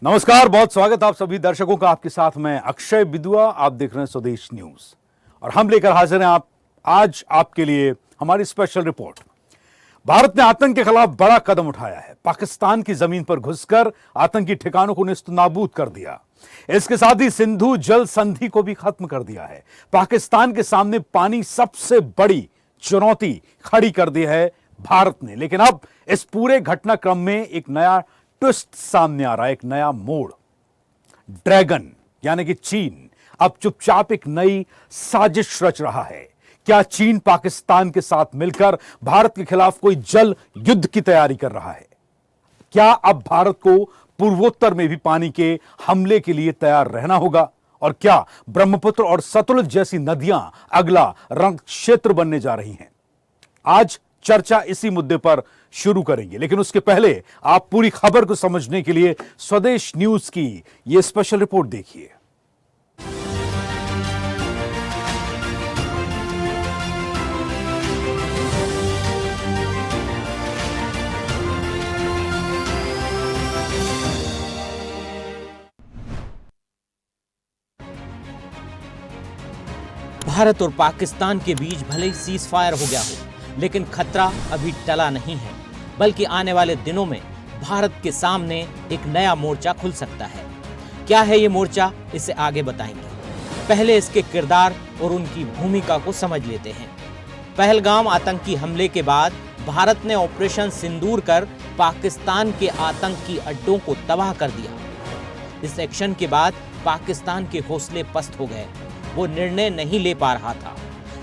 नमस्कार, बहुत स्वागत आप सभी दर्शकों का। आपके साथ मैं अक्षय बिदुआ, आप देख रहे हैं स्वदेश न्यूज और हम लेकर हाजिर हैं आज आपके लिए हमारी स्पेशल रिपोर्ट। भारत ने आतंक के खिलाफ बड़ा कदम उठाया है। पाकिस्तान की जमीन पर घुसकर आतंकी ठिकानों को नेस्तनाबूद कर दिया। इसके साथ ही सिंधु जल संधि को भी खत्म कर दिया है। पाकिस्तान के सामने पानी सबसे बड़ी चुनौती खड़ी कर दी है भारत ने। लेकिन अब इस पूरे घटनाक्रम में एक नया ट्विस्ट सामने आ रहा है, एक नया मोड़। ड्रैगन यानी कि चीन अब चुपचाप एक नई साजिश रच रहा है। क्या चीन पाकिस्तान के साथ मिलकर भारत के खिलाफ कोई जल युद्ध की तैयारी कर रहा है? क्या अब भारत को पूर्वोत्तर में भी पानी के हमले के लिए तैयार रहना होगा? और क्या ब्रह्मपुत्र और सतलुज जैसी नदियां अगला रण क्षेत्र बनने जा रही हैं? आज चर्चा इसी मुद्दे पर शुरू करेंगे, लेकिन उसके पहले आप पूरी खबर को समझने के लिए स्वदेश न्यूज की यह स्पेशल रिपोर्ट देखिए। भारत और पाकिस्तान के बीच भले ही सीज फायर हो गया हो, लेकिन खतरा अभी टला नहीं है, बल्कि आने वाले दिनों में भारत के सामने एक नया मोर्चा खुल सकता है। क्या है ये मोर्चा, इसे आगे बताएंगे। पहले इसके किरदार और उनकी भूमिका को समझ लेते हैं। पहलगाम आतंकी हमले के बाद भारत ने ऑपरेशन सिंदूर कर पाकिस्तान के आतंकी अड्डों को तबाह कर दिया। इस एक्शन के बाद पाकिस्तान के हौसले पस्त हो गए। वो निर्णय नहीं ले पा रहा था,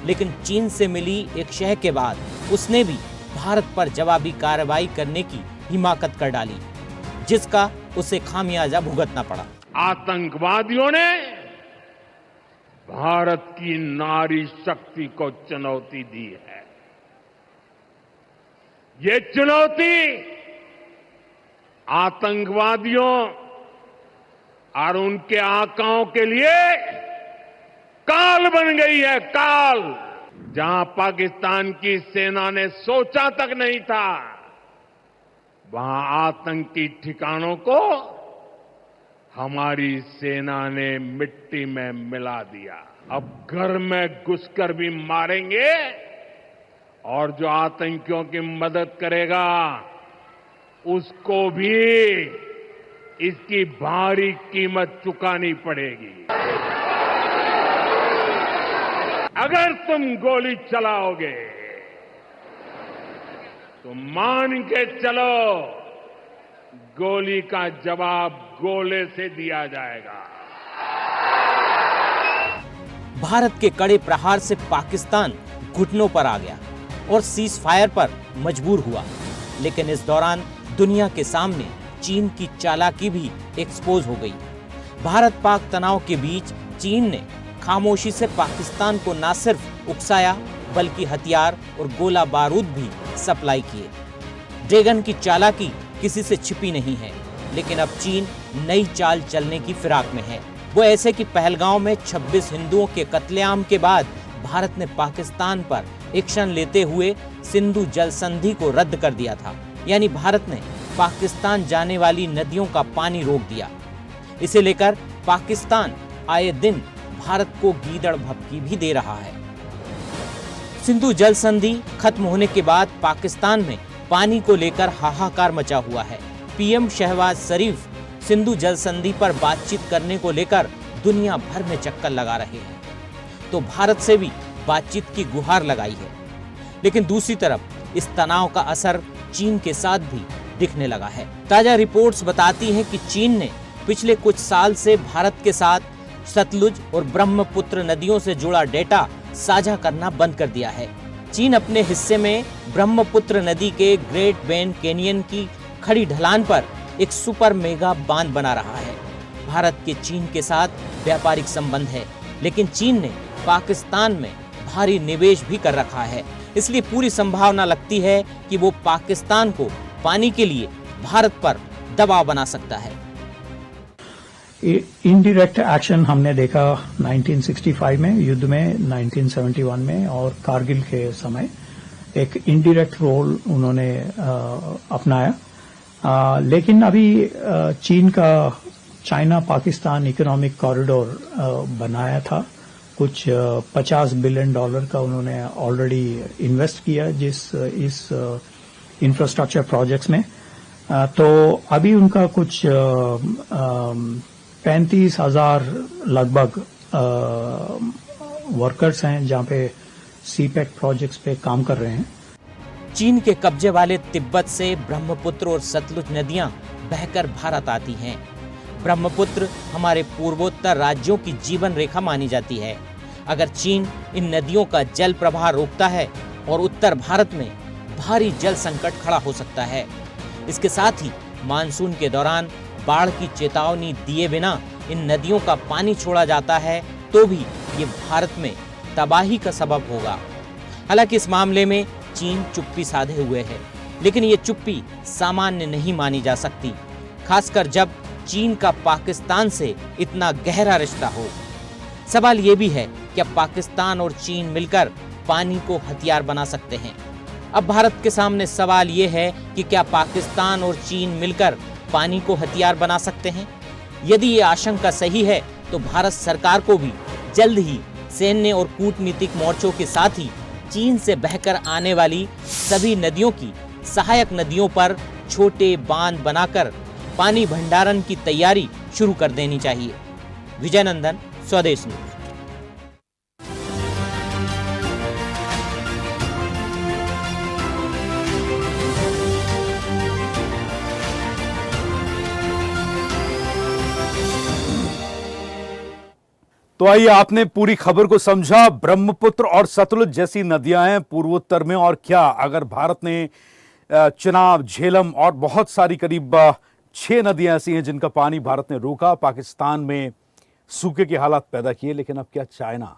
लेकिन चीन से मिली एक शह के बाद उसने भी भारत पर जवाबी कार्रवाई करने की हिमाकत कर डाली, जिसका उसे खामियाजा भुगतना पड़ा। आतंकवादियों ने भारत की नारी शक्ति को चुनौती दी है। ये चुनौती आतंकवादियों और उनके आकाओं के लिए काल बन गई है। काल जहां पाकिस्तान की सेना ने सोचा तक नहीं था, वहां आतंकी ठिकानों को हमारी सेना ने मिट्टी में मिला दिया। अब घर में घुसकर भी मारेंगे और जो आतंकियों की मदद करेगा उसको भी इसकी भारी कीमत चुकानी पड़ेगी। अगर तुम गोली चलाओगे तो मान के चलो, गोली का जवाब गोले से दिया जाएगा। भारत के कड़े प्रहार से पाकिस्तान घुटनों पर आ गया और सीज फायर पर मजबूर हुआ। लेकिन इस दौरान दुनिया के सामने चीन की चालाकी भी एक्सपोज हो गई। भारत पाक तनाव के बीच चीन ने खामोशी से पाकिस्तान को न सिर्फ उकसाया, बल्कि हथियार और गोला बारूद भी सप्लाई किए। ड्रैगन की चालाकी किसी से छिपी नहीं है, लेकिन अब चीन नई चाल चलने की फिराक में है। वो ऐसे कि पहलगाम में 26 हिंदुओं के कत्लेआम के बाद भारत ने पाकिस्तान पर एक्शन लेते हुए सिंधु जल संधि को रद्द कर दिया था। यानी भारत ने पाकिस्तान जाने वाली नदियों का पानी रोक दिया। इसे लेकर पाकिस्तान आए दिन भारत को गीदड़ भभकी भी दे रहा है। सिंधु जल संधि खत्म होने के बाद पाकिस्तान में पानी को लेकर हाहाकार मचा हुआ है। पीएम शहबाज शरीफ सिंधु जल संधि पर बातचीत करने को लेकर दुनिया भर में चक्कर लगा रहे हैं, तो भारत से भी बातचीत की गुहार लगाई है। लेकिन दूसरी तरफ इस तनाव का असर चीन के साथ भी दिखने लगा है। ताजा रिपोर्ट्स बताती हैं कि चीन ने पिछले कुछ साल से भारत के साथ सतलुज और ब्रह्मपुत्र नदियों से जुड़ा डेटा साझा करना बंद कर दिया है। चीन अपने हिस्से में ब्रह्मपुत्र नदी के ग्रेट बेन कैनियन की खड़ी ढलान पर एक सुपर मेगा बांध बना रहा है। भारत के चीन के साथ व्यापारिक संबंध है, लेकिन चीन ने पाकिस्तान में भारी निवेश भी कर रखा है। इसलिए पूरी संभावना लगती है कि वो पाकिस्तान को पानी के लिए भारत पर दबाव बना सकता है। इनडायरेक्ट एक्शन हमने देखा 1965 में युद्ध में, 1971 में और कारगिल के समय एक इनडायरेक्ट रोल उन्होंने अपनाया। लेकिन अभी चीन का चाइना पाकिस्तान इकोनॉमिक कॉरिडोर बनाया था। कुछ $50 बिलियन का उन्होंने ऑलरेडी इन्वेस्ट किया इस इंफ्रास्ट्रक्चर प्रोजेक्ट्स में। तो अभी उनका कुछ 35,000 लगभग वर्कर्स हैं जहां पे सीपेक प्रोजेक्ट्स पे काम कर रहे हैं। चीन के कब्जे वाले तिब्बत से ब्रह्मपुत्र और सतलुज नदियां बहकर भारत आती हैं। ब्रह्मपुत्र हमारे पूर्वोत्तर राज्यों की जीवन रेखा मानी जाती है। अगर चीन इन नदियों का जल प्रवाह रोकता है और उत्तर भारत में भारी जल संकट खड़ा हो सकता है। इसके साथ ही मानसून के दौरान बाढ़ की चेतावनी दिए बिना इन नदियों का पानी छोड़ा जाता है तो भी ये भारत में तबाही का सबब होगा। हालांकि इस मामले में चीन चुप्पी साधे हुए है, लेकिन ये चुप्पी सामान्य नहीं मानी जा सकती, खासकर जब चीन का पाकिस्तान से इतना गहरा रिश्ता हो। सवाल ये भी है कि अब पाकिस्तान और चीन मिलकर पानी को हथियार बना सकते हैं। अब भारत के सामने सवाल ये है कि क्या पाकिस्तान और चीन मिलकर पानी को हथियार बना सकते हैं? यदि ये आशंका सही है तो भारत सरकार को भी जल्द ही सैन्य और कूटनीतिक मोर्चों के साथ ही चीन से बहकर आने वाली सभी नदियों की सहायक नदियों पर छोटे बांध बनाकर पानी भंडारण की तैयारी शुरू कर देनी चाहिए। विजय नंदन, स्वदेश न्यूज। तो आइए, आपने पूरी खबर को समझा। ब्रह्मपुत्र और सतलुज जैसी नदियां हैं पूर्वोत्तर में, और क्या अगर भारत ने चिनाब, झेलम और बहुत सारी करीब 6 नदियां ऐसी हैं जिनका पानी भारत ने रोका, पाकिस्तान में सूखे के हालात पैदा किए। लेकिन अब क्या चाइना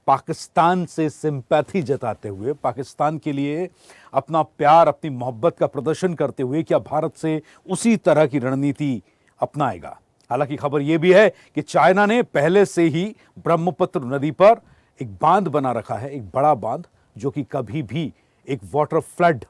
पाकिस्तान से सिंपैथी जताते हुए, पाकिस्तान के लिए अपना प्यार, अपनी मोहब्बत का प्रदर्शन करते हुए क्या भारत से उसी तरह की रणनीति अपनाएगा? हालांकि खबर यह भी है कि चाइना ने पहले से ही ब्रह्मपुत्र नदी पर एक बांध बना रखा है, एक बड़ा बांध जो कि कभी भी एक वाटर फ्लड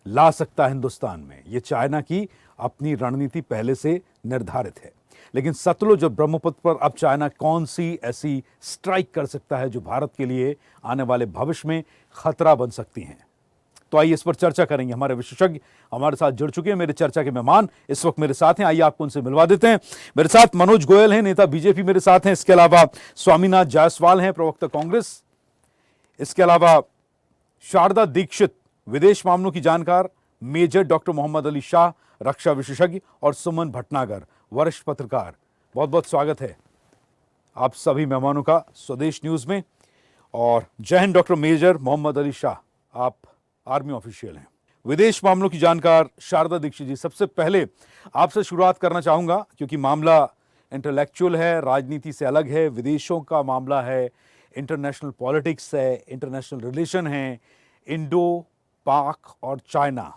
ला सकता है हिंदुस्तान में। यह चाइना की अपनी रणनीति पहले से निर्धारित है। लेकिन सतलुज और ब्रह्मपुत्र पर अब चाइना कौन सी ऐसी स्ट्राइक कर सकता है जो भारत के लिए आने वाले भविष्य में खतरा बन सकती हैं? तो आइए इस पर चर्चा करेंगे। हमारे विशेषज्ञ हमारे साथ जुड़ चुके हैं। मेरे चर्चा के मेहमान इस वक्त मेरे साथ हैं। आइए आपको उनसे मिलवा देते हैं। मेरे साथ मनोज गोयल हैं, नेता बीजेपी मेरे साथ हैं। इसके अलावा स्वामीनाथ जायसवाल हैं, प्रवक्ता कांग्रेस। इसके अलावा शारदा दीक्षित, विदेश मामलों की जानकार। मेजर डॉक्टर मोहम्मद अली शाह, रक्षा विशेषज्ञ। और सुमन भटनागर, वरिष्ठ पत्रकार। बहुत बहुत स्वागत है आप सभी मेहमानों का स्वदेश न्यूज में। और जय हिंद डॉक्टर मेजर मोहम्मद अली शाह, आप आर्मी ऑफिशियल हैं। विदेश मामलों की जानकार शारदा दीक्षित जी, सबसे पहले आपसे शुरुआत करना चाहूंगा क्योंकि मामला इंटेलेक्चुअल है, राजनीति से अलग है, विदेशों का मामला है, इंटरनेशनल पॉलिटिक्स है, इंटरनेशनल रिलेशन है, इंडो पाक और चाइना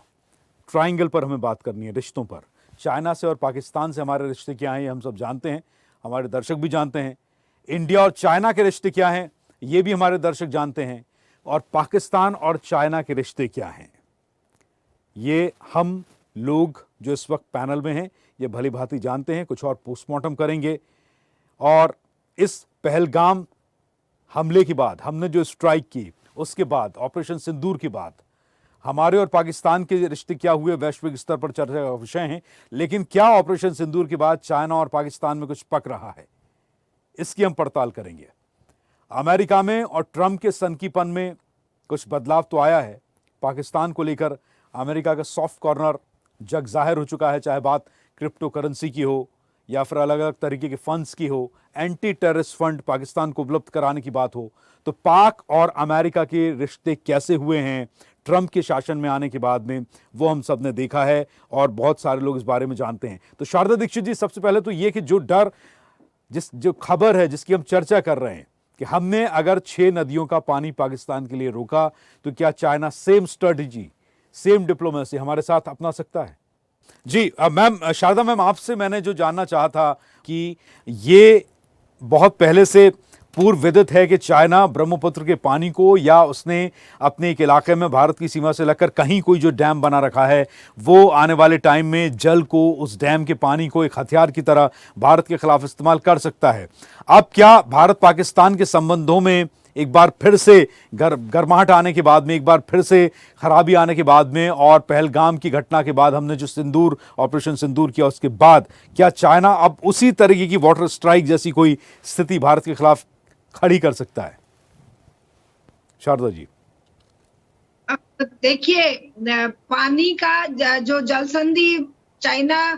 ट्रायंगल पर हमें बात करनी है, रिश्तों पर। चाइना से और पाकिस्तान से हमारे रिश्ते क्या हैं ये हम सब जानते हैं, हमारे दर्शक भी जानते हैं। इंडिया और चाइना के रिश्ते क्या हैं ये भी हमारे दर्शक जानते हैं। और पाकिस्तान और चाइना के रिश्ते क्या हैं ये हम लोग जो इस वक्त पैनल में हैं ये भली भांति जानते हैं। कुछ और पोस्टमार्टम करेंगे। और इस पहलगाम हमले के बाद, हमने जो स्ट्राइक की उसके बाद, ऑपरेशन सिंदूर के बाद हमारे और पाकिस्तान के रिश्ते क्या हुए, वैश्विक स्तर पर चर्चा का विषय हैं। लेकिन क्या ऑपरेशन सिंदूर के बाद चाइना और पाकिस्तान में कुछ पक रहा है, इसकी हम पड़ताल करेंगे। अमेरिका में और ट्रंप के सनकीपन में कुछ बदलाव तो आया है। पाकिस्तान को लेकर अमेरिका का सॉफ्ट कॉर्नर जग जाहिर हो चुका है, चाहे बात क्रिप्टो करेंसी की हो या फिर अलग अलग तरीके के फंड्स की हो, एंटी टेररिस्ट फंड पाकिस्तान को उपलब्ध कराने की बात हो। तो पाक और अमेरिका के रिश्ते कैसे हुए हैं ट्रंप के शासन में आने के बाद में, वो हम सब ने देखा है और बहुत सारे लोग इस बारे में जानते हैं। तो शारदा दीक्षित जी, सबसे पहले तो ये कि जो डर, जो खबर है जिसकी हम चर्चा कर रहे हैं कि हमने अगर 6 नदियों का पानी पाकिस्तान के लिए रोका तो क्या China same strategy, same diplomacy हमारे साथ अपना सकता है? जी मैम, शारदा मैम, आपसे मैंने जो जानना चाहा था कि ये बहुत पहले से पूर्व विदित है कि चाइना ब्रह्मपुत्र के पानी को या उसने अपने एक इलाके में भारत की सीमा से लगकर कहीं कोई जो डैम बना रखा है वो आने वाले टाइम में जल को, उस डैम के पानी को एक हथियार की तरह भारत के खिलाफ इस्तेमाल कर सकता है। अब क्या भारत पाकिस्तान के संबंधों में एक बार फिर से गर्माहट आने के बाद में, एक बार फिर से खराबी आने के बाद में और पहलगाम की घटना के बाद हमने जो सिंदूर ऑपरेशन सिंदूर किया उसके बाद क्या चाइना अब उसी तरीके की वाटर स्ट्राइक जैसी कोई स्थिति भारत के खिलाफ खड़ी कर सकता है? शारदा जी, देखिए, पानी का जो जल संधि चाइना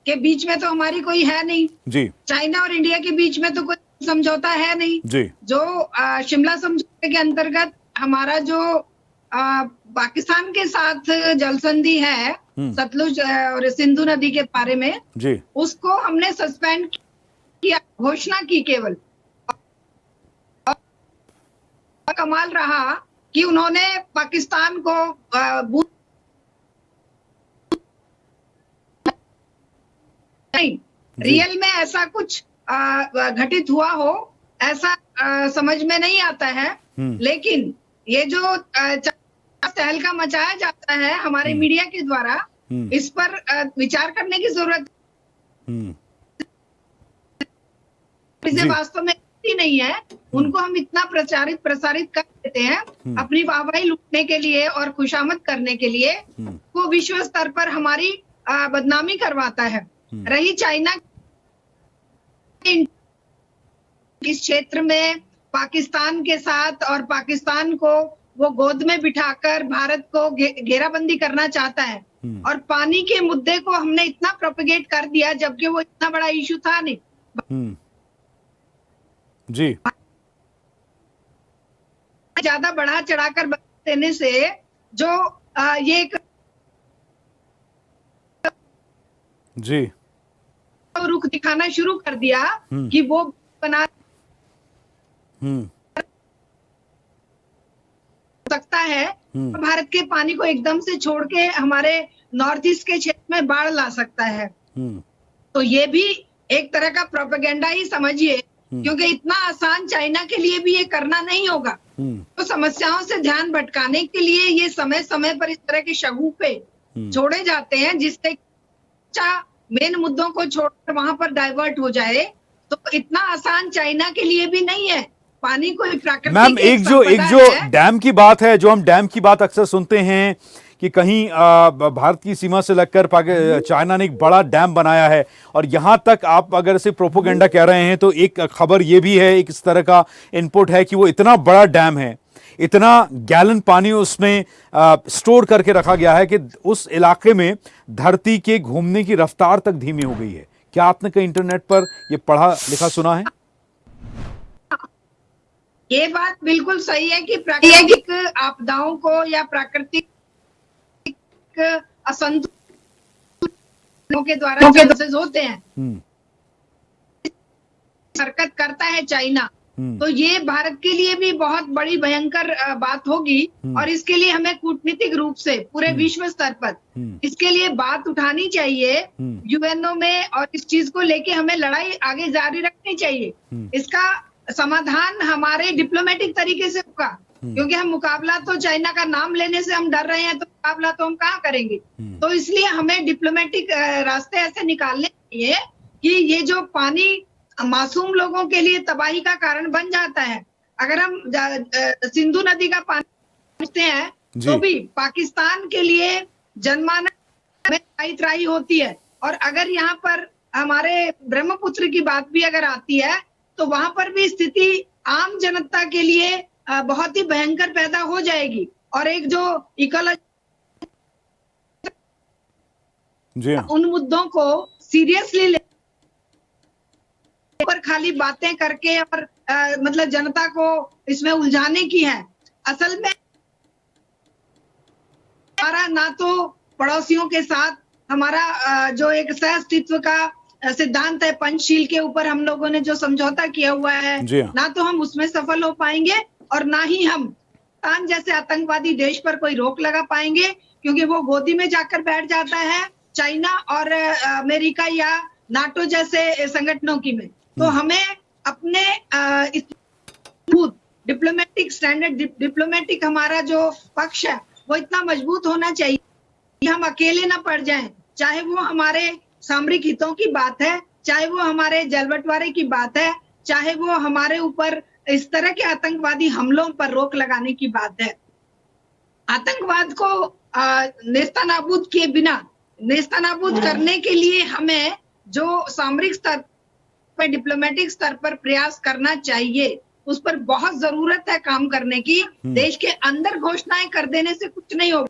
के बीच में तो हमारी कोई है नहीं जी। चाइना और इंडिया के बीच में तो कोई समझौता है नहीं जी। जो शिमला समझौते के अंतर्गत हमारा जो पाकिस्तान के साथ जल संधि है सतलुज और सिंधु नदी के बारे में जी, उसको हमने सस्पेंड किया, घोषणा की केवल। कमाल रहा कि उन्होंने पाकिस्तान को नहीं, रियल में ऐसा कुछ घटित हुआ हो ऐसा समझ में नहीं आता है। लेकिन ये जो तहलका मचाया जाता है हमारे मीडिया के द्वारा, इस पर विचार करने की जरूरत इसे वास्तव में नहीं है। उनको हम इतना प्रसारित कर देते हैं अपनी वाहवाही लूटने के लिए और खुशामद करने के लिए, वो विश्व स्तर पर हमारी बदनामी करवाता है। रही चाइना इस क्षेत्र में पाकिस्तान के साथ, और पाकिस्तान को वो गोद में बिठाकर भारत को घेराबंदी करना चाहता है, और पानी के मुद्दे को हमने इतना प्रोपेगेट कर दिया जबकि वो इतना बड़ा इशू था नहीं जी। ज्यादा बढ़ा चढ़ाकर देने से जो ये जी रुख दिखाना शुरू कर दिया कि वो बना सकता है, भारत के पानी को एकदम से छोड़ के हमारे नॉर्थ ईस्ट के क्षेत्र में बाढ़ ला सकता है। तो ये भी एक तरह का प्रोपेगेंडा ही समझिए, क्योंकि इतना आसान चाइना के लिए भी ये करना नहीं होगा। तो समस्याओं से ध्यान भटकाने के लिए ये समय समय पर इस तरह के शगुफे छोड़े जाते हैं जिससे मेन मुद्दों को छोड़कर वहां पर डाइवर्ट हो जाए। तो इतना आसान चाइना के लिए भी नहीं है। पानी को प्राकृतिक मैम, एक जो डैम की बात है, जो हम डैम की बात अक्सर सुनते हैं कि कहीं भारत की सीमा से लगकर चाइना ने एक बड़ा डैम बनाया है, और यहां तक आप अगर इसे प्रोपोगेंडा कह रहे हैं तो एक खबर ये भी है, एक इस तरह का इनपुट है कि वो इतना बड़ा डैम है, इतना गैलन पानी उसमें स्टोर करके रखा गया है कि उस इलाके में धरती के घूमने की रफ्तार तक धीमी हो गई है। क्या आपने कहीं इंटरनेट पर ये पढ़ा लिखा सुना है? ये बात बिल्कुल सही है कि प्राकृतिक आपदाओं को या प्राकृतिक असंतुलन के द्वारा होते हैं, हरकत करता है चाइना, तो ये भारत के लिए भी बहुत बड़ी भयंकर बात होगी। और इसके लिए हमें कूटनीतिक रूप से पूरे विश्व स्तर पर इसके लिए बात उठानी चाहिए यूएनओ में, और इस चीज को लेके हमें लड़ाई आगे जारी रखनी चाहिए। इसका समाधान हमारे डिप्लोमेटिक तरीके से होगा, क्योंकि हम मुकाबला तो चाइना का नाम लेने से हम डर रहे हैं, तो मुकाबला तो हम कहाँ करेंगे। तो इसलिए हमें डिप्लोमेटिक रास्ते ऐसे निकालने चाहिए कि ये जो पानी मासूम लोगों के लिए तबाही का कारण बन जाता है। अगर हम सिंधु नदी का पानी पूछते हैं तो भी पाकिस्तान के लिए जनमानस में त्राही होती है, और अगर यहाँ पर हमारे ब्रह्मपुत्र की बात भी अगर आती है तो वहां पर भी स्थिति आम जनता के लिए बहुत ही भयंकर पैदा हो जाएगी। और एक जो इकोलॉजी उन मुद्दों को सीरियसली पर खाली बातें करके और मतलब जनता को इसमें उलझाने की है। असल में हमारा ना तो पड़ोसियों के साथ हमारा जो एक सह अस्तित्व का सिद्धांत है पंचशील के ऊपर हम लोगों ने जो समझौता किया हुआ है, ना तो हम उसमें सफल हो पाएंगे, और ना ही हम पाकिस्तान जैसे आतंकवादी देश पर कोई रोक लगा पाएंगे, क्योंकि वो गोदी में जाकर बैठ जाता है चाइना और अमेरिका या नाटो जैसे संगठनों की में। तो हमें अपने डिप्लोमेटिक स्टैंडर्ड, डिप्लोमेटिक हमारा जो पक्ष है वो इतना मजबूत होना चाहिए कि हम अकेले ना पड़ जाएं, चाहे वो हमारे सामरिक हितों की बात है, चाहे वो हमारे जल बंटवारे की बात है, चाहे वो हमारे ऊपर इस तरह के आतंकवादी हमलों पर रोक लगाने की बात है। आतंकवाद को नेस्तनाबूद किए बिना, नेस्तनाबूद करने के लिए हमें जो सामरिक स्तर पर, डिप्लोमेटिक स्तर पर प्रयास करना चाहिए, उस पर बहुत जरूरत है काम करने की। देश के अंदर घोषणाएं कर देने से कुछ नहीं होगा,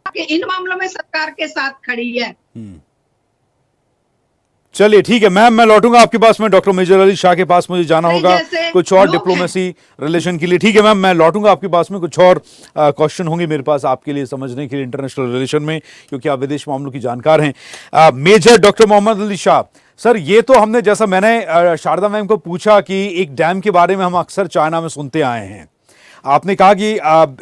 कि इन मामलों में सरकार के साथ खड़ी है। चलिए ठीक है मैम, मैं लौटूंगा आपके पास में। डॉक्टर मेजर अली शाह के पास मुझे जाना होगा जैसे कुछ और लोग डिप्लोमेसी रिलेशन के लिए। ठीक है मैम, मैं लौटूंगा आपके पास में। कुछ और क्वेश्चन होंगे मेरे पास आपके लिए समझने के लिए इंटरनेशनल रिलेशन में, क्योंकि आप विदेश मामलों की जानकार हैं। Major doctor Mohammad Ali Shah sir, ये तो हमने, जैसा मैंने शारदा मैम को पूछा कि एक डैम के बारे में हम अक्सर चाइना में सुनते आए हैं, आपने कहा कि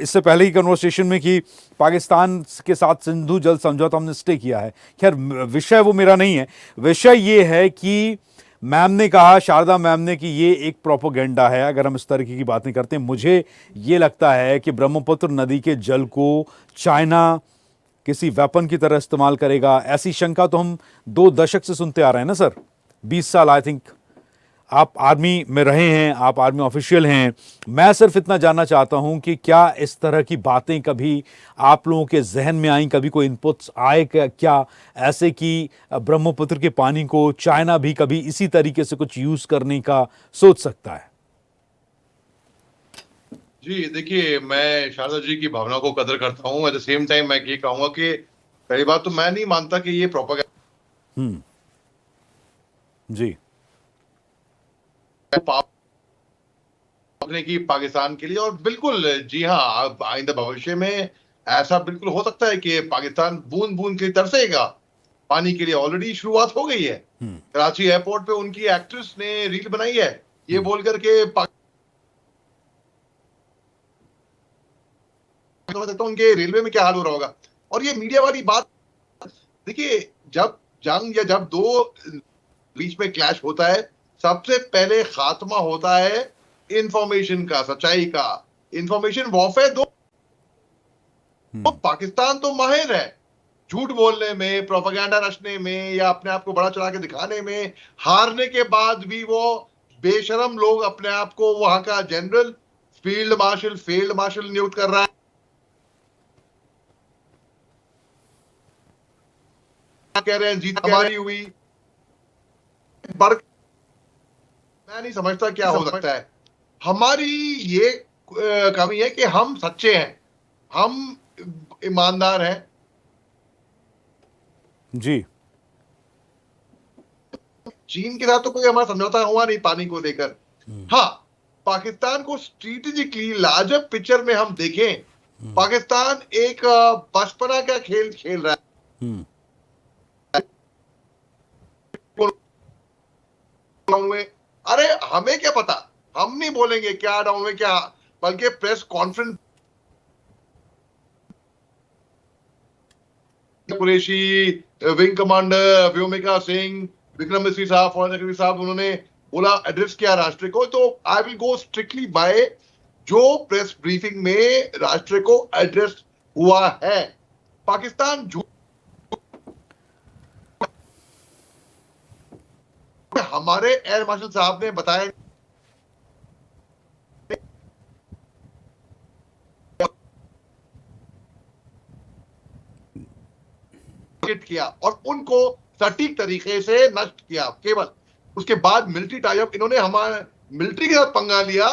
इससे पहले ही कन्वर्सेशन में कि पाकिस्तान के साथ सिंधु जल समझौता हमने स्टे किया है। खैर विषय वो मेरा नहीं है, विषय ये है कि मैम ने कहा, शारदा मैम ने, कि ये एक प्रोपोगेंडा है अगर हम इस तरह की बातें करते हैं। मुझे ये लगता है कि ब्रह्मपुत्र नदी के जल को चाइना किसी वेपन की तरह इस्तेमाल करेगा, ऐसी शंका तो हम 2 दशक से सुनते आ रहे हैं ना सर, 20 साल। आई थिंक आप आर्मी में रहे हैं, आप आर्मी ऑफिशियल हैं। मैं सिर्फ इतना जानना चाहता हूं कि क्या इस तरह की बातें कभी आप लोगों के जहन में आई, कभी कोई इनपुट्स आए क्या ऐसे कि ब्रह्मपुत्र के पानी को चाइना भी कभी इसी तरीके से कुछ यूज करने का सोच सकता है? जी देखिए, मैं शारदा जी की भावना को कदर करता हूं। एट द सेम टाइम मैं ये कहूंगा कि पहली बात तो मैं नहीं मानता कि ये प्रोपेगेंडा जी अपने की पाकिस्तान के लिए। और बिल्कुल जी हाँ, आइंदा भविष्य में ऐसा बिल्कुल हो सकता है कि पाकिस्तान बूंद बूंद के तरसेगा पानी के लिए। ऑलरेडी शुरुआत हो गई है। कराची एयरपोर्ट पे उनकी एक्ट्रेस ने रील बनाई है ये बोलकर के तो उनके रेलवे में क्या हाल हो रहा होगा। और ये मीडिया वाली बात, देखिए जब जंग या जब 2 बीच में क्लैश होता है, सबसे पहले खात्मा होता है इंफॉर्मेशन का, सच्चाई का। इंफॉर्मेशन वॉरफेयर तो पाकिस्तान तो माहिर है झूठ बोलने में, प्रोपेगेंडा रचने में, या अपने आप को बड़ा चढ़ा के दिखाने में। हारने के बाद भी वो बेशरम लोग अपने आप को वहां का जनरल, फील्ड मार्शल नियुक्त कर रहा है। कह रहे हैं जीत हमारी हुई। मैं नहीं समझता क्या हो सकता है। हमारी ये कमी है कि हम सच्चे हैं, हम ईमानदार हैं जी। चीन के साथ तो कोई हमारा समझौता हुआ नहीं पानी को लेकर। हाँ, पाकिस्तान को स्ट्रेटेजिकली लार्जर पिक्चर में हम देखें, पाकिस्तान एक बचपना का खेल खेल रहा है। अरे हमें क्या पता, हम नहीं बोलेंगे क्या डाउन में क्या, बल्कि press conference Qureshi, wing commander Vyomika Singh, Vikram मिश्री साहब, फॉरेन सेक्रेटरी साहब, उन्होंने बोला, एड्रेस किया राष्ट्र को। तो I will go strictly by जो प्रेस ब्रीफिंग में राष्ट्र को एड्रेस हुआ है। पाकिस्तान हमारे एयर मार्शल साहब ने बताया किया और उनको सटीक तरीके से नष्ट किया। केवल उसके बाद मिलिट्री टाइप इन्होंने हमारे मिलिट्री के साथ पंगा लिया,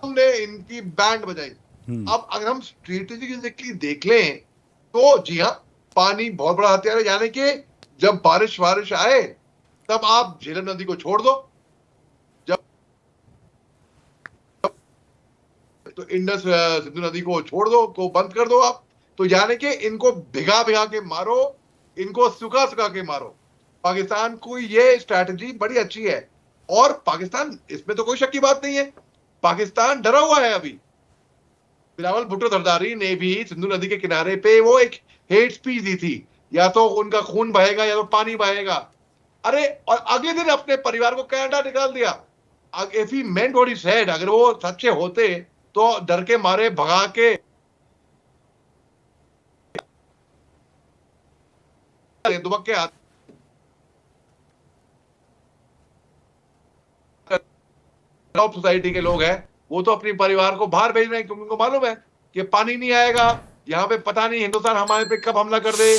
हमने इनकी बैंड बजाई। अब अगर हम स्ट्रेटेजिकली देख लें तो जी हाँ, पानी बहुत बड़ा हथियार है। यानी कि जब बारिश आए तब आप झेलम नदी को छोड़ दो, जब तो इंडस सिंधु नदी को छोड़ दो, को बंद कर दो आप। तो यानी कि इनको भिगा के मारो, इनको सुखा के मारो। पाकिस्तान को ये स्ट्रैटेजी बड़ी अच्छी है। और पाकिस्तान, इसमें तो कोई शक की बात नहीं है, पाकिस्तान डरा हुआ है। अभी बिलावल भुट्टो जरदारी ने भी सिंधु नदी के किनारे पे वो एक हेट स्पीच दी थी, या तो उनका खून बहेगा या तो पानी बहेगा। अरे और अगले दिन अपने परिवार को कनाडा निकाल दिया। If he meant what he said, अगर वो सच्चे होते तो डर के मारे भगा के दुबक के टॉप सोसाइटी के लोग हैं, वो तो अपने परिवार को बाहर भेज रहे हैं क्योंकि उनको मालूम है कि पानी नहीं आएगा यहाँ पे, पता नहीं हिंदुस्तान हमारे पे कब हमला कर दे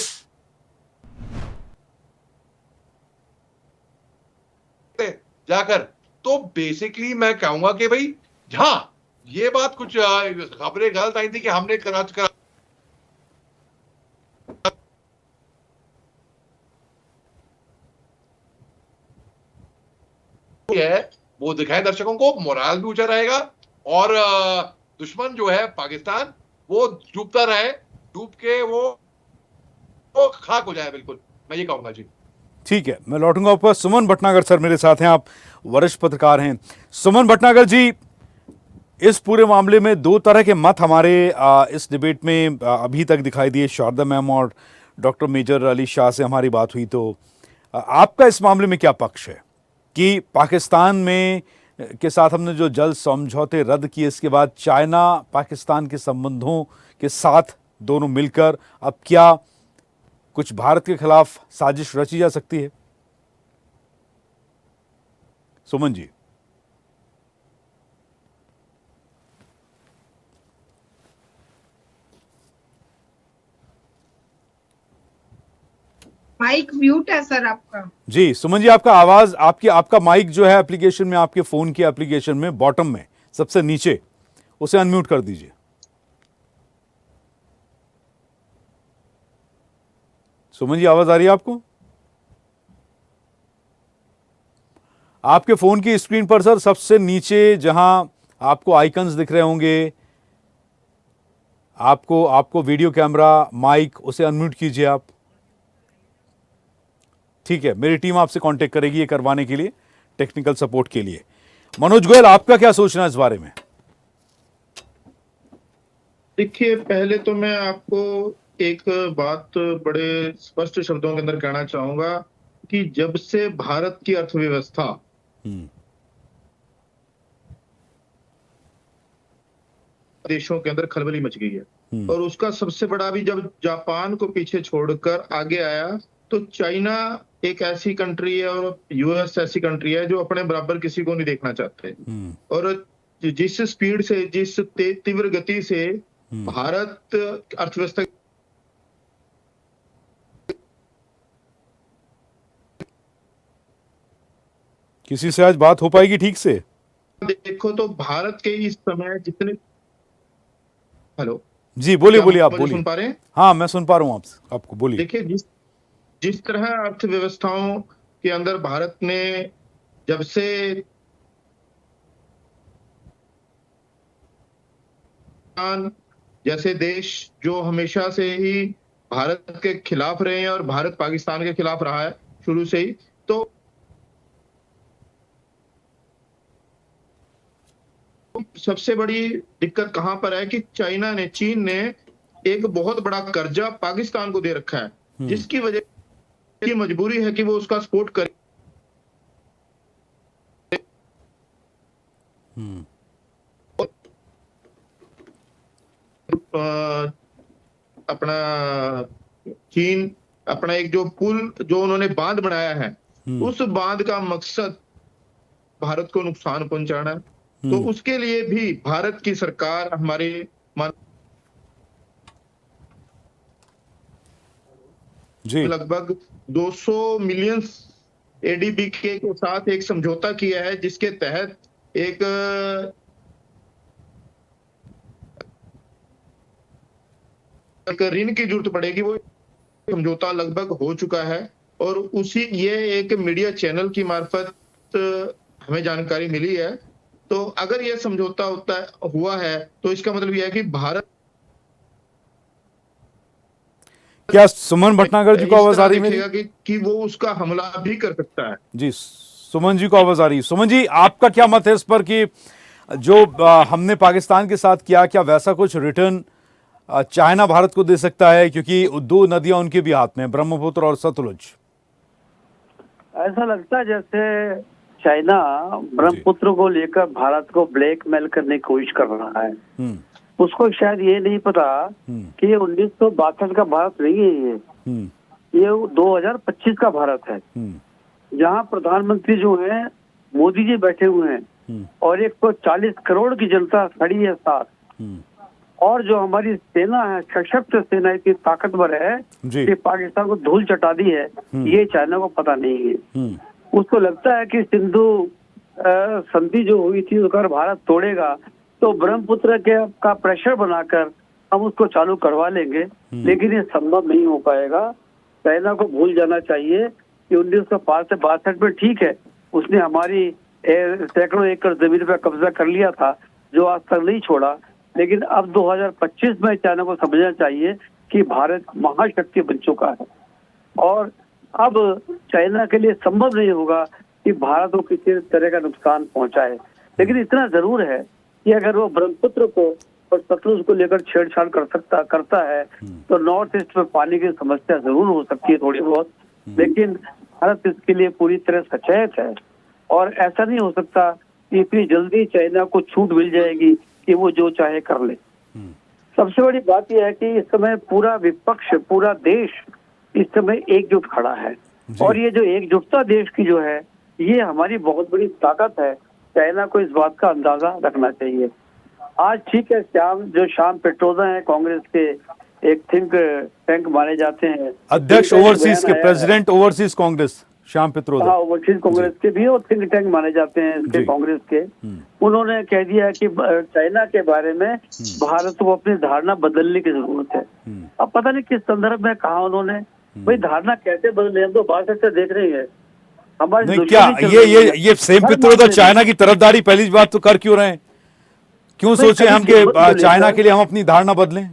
जाकर। तो बेसिकली मैं कहूंगा कि भाई हाँ, ये बात कुछ खबरें गलत आई थी कि हमने करा है, वो दिखाए दर्शकों को, मोराल भी ऊंचा रहेगा और दुश्मन जो है पाकिस्तान वो डूबता रहे, डूब के वो खाक हो जाए। बिल्कुल मैं ये कहूंगा जी। ठीक है, मैं लौटूंगा ऊपर। सुमन भटनागर सर मेरे साथ हैं, आप वरिष्ठ पत्रकार हैं। सुमन भटनागर जी, इस पूरे मामले में दो तरह के मत हमारे इस डिबेट में अभी तक दिखाई दिए। शारदा मैम और डॉक्टर मेजर अली शाह से हमारी बात हुई, तो आपका इस मामले में क्या पक्ष है कि पाकिस्तान में के साथ हमने जो जल समझौते रद्द किए, इसके बाद चाइना पाकिस्तान के संबंधों के साथ दोनों मिलकर अब क्या कुछ भारत के खिलाफ साजिश रची जा सकती है? सुमन जी। माइक म्यूट है सर आपका। जी सुमन जी, आपका आवाज, आपका माइक जो है एप्लीकेशन में, आपके फोन की एप्लीकेशन में बॉटम में सबसे नीचे, उसे अनम्यूट कर दीजिए। सुमन जी, आवाज आ रही है आपको? आपके फोन की स्क्रीन पर सर सबसे नीचे जहां आपको आइकन्स दिख रहे होंगे, आपको वीडियो कैमरा, माइक, उसे अनम्यूट कीजिए आप। ठीक है, मेरी टीम आपसे कांटेक्ट करेगी ये करवाने के लिए, टेक्निकल सपोर्ट के लिए। मनोज गोयल, आपका क्या सोचना है इस बारे में? देखिए, पहले तो मैं आपको एक बात बड़े स्पष्ट शब्दों के अंदर कहना चाहूंगा कि जब से भारत की अर्थव्यवस्था देशों के अंदर खलबली मच गई है और उसका सबसे बड़ा भी जब जापान को पीछे छोड़कर आगे आया, तो चाइना एक ऐसी कंट्री है और यूएस ऐसी कंट्री है जो अपने बराबर किसी को नहीं देखना चाहते। और जिस स्पीड से, जिस तीव्र गति से भारत अर्थव्यवस्था किसी से आज बात हो पाएगी ठीक से? देखो तो भारत के इस समय जितने, हेलो जी बोलिए, आप बोलिए। सुन पा रहे हैं? हाँ, मैं सुन पा रहा हूँ आपको, बोलिए। देखिए, जिस तरह अर्थव्यवस्थाओं के अंदर भारत ने जब से जैसे देश जो हमेशा से ही भारत के खिलाफ रहे हैं और भारत पाकिस्तान के खिलाफ रहा है शुरू से ही, तो सबसे बड़ी दिक्कत कहां पर है कि चीन ने एक बहुत बड़ा कर्जा पाकिस्तान को दे रखा है, जिसकी वजह की मजबूरी है कि वो उसका सपोर्ट करे। अपना चीन अपना एक जो पुल जो उन्होंने बांध बनाया है, उस बांध का मकसद भारत को नुकसान पहुंचाना है। तो उसके लिए भी भारत की सरकार हमारे लगभग 200 मिलियन एडीबी के साथ एक समझौता किया है, जिसके तहत एक ऋण की जरूरत पड़ेगी। वो समझौता लगभग हो चुका है और ये एक मीडिया चैनल की मार्फत हमें जानकारी मिली है। तो अगर ये समझौता हुआ है तो इसका मतलब यह है कि भारत, क्या सुमन भटनागर जी को आवाज आ रही है कि वो उसका हमला भी कर सकता है? जी, सुमन जी को आवाज आ रही है। सुमन जी, आपका क्या मत है इस पर कि जो हमने पाकिस्तान के साथ किया, क्या वैसा कुछ रिटर्न चाइना भारत को दे सकता है? क्योंकि दो नदियां उनके भी हाथ में, ब्रह्मपुत्र और सतलुज। ऐसा लगता है जैसे चाइना ब्रह्मपुत्र को लेकर भारत को ब्लैकमेल करने की कोशिश कर रहा है। उसको शायद ये नहीं पता कि ये 1962 का भारत नहीं है, ये 2025 का भारत है, जहाँ प्रधानमंत्री जो है मोदी जी बैठे हुए हैं और 140 करोड़ की जनता खड़ी है साथ, और जो हमारी सेना है सशक्त सेना इतनी ताकतवर है कि पाकिस्तान को धूल चटा दी है, ये चाइना को पता नहीं है। उसको लगता है कि सिंधु संधि जो हुई थी अगर भारत तोड़ेगा तो ब्रह्मपुत्र का प्रेशर बनाकर हम उसको चालू करवा लेंगे, लेकिन ये संभव नहीं हो पाएगा। चाइना को भूल जाना चाहिए कि 1962 में ठीक है उसने हमारी सैकड़ों एकड़ जमीन पर कब्जा कर लिया था जो आज तक नहीं छोड़ा, लेकिन अब 2025 में चाइना को समझना चाहिए कि भारत महाशक्ति बन चुका है और अब चाइना के लिए संभव नहीं होगा कि भारत को किसी तरह का नुकसान पहुंचाए। लेकिन इतना जरूर है कि अगर वो ब्रह्मपुत्र को और सतलुज को लेकर छेड़छाड़ करता है तो नॉर्थ ईस्ट में पानी की समस्या जरूर हो सकती है थोड़ी बहुत, लेकिन भारत इसके लिए पूरी तरह सचेत है और ऐसा नहीं हो सकता कि इतनी जल्दी चाइना को छूट मिल जाएगी कि वो जो चाहे कर ले। सबसे बड़ी बात यह है कि इस समय पूरा विपक्ष, पूरा देश इस समय एकजुट खड़ा है और ये जो एकजुटता देश की जो है ये हमारी बहुत बड़ी ताकत है। चाइना को इस बात का अंदाजा रखना चाहिए। आज ठीक है शाम पेट्रोदा है कांग्रेस के एक थिंक टैंक माने जाते हैं, अध्यक्ष ओवरसीज के, प्रेसिडेंट ओवरसीज कांग्रेस श्याम पित्रोदा, हाँ ओवरसीज कांग्रेस के भी और थिंक टैंक माने जाते हैं इसके कांग्रेस के, उन्होंने कह दिया कि चाइना के बारे में भारत को अपनी धारणा बदलने की जरूरत है। अब पता नहीं किस संदर्भ में कहा उन्होंने, भाई धारणा कैसे बदले, हम तो बात से देख रहे हैं हमारे नहीं क्या ये सेम पित्रोदा चाइना की तरफदारी पहली बात तो कर क्यों रहे हैं? क्यों सोचे हम कि चाइना के लिए हम अपनी धारणा बदलें?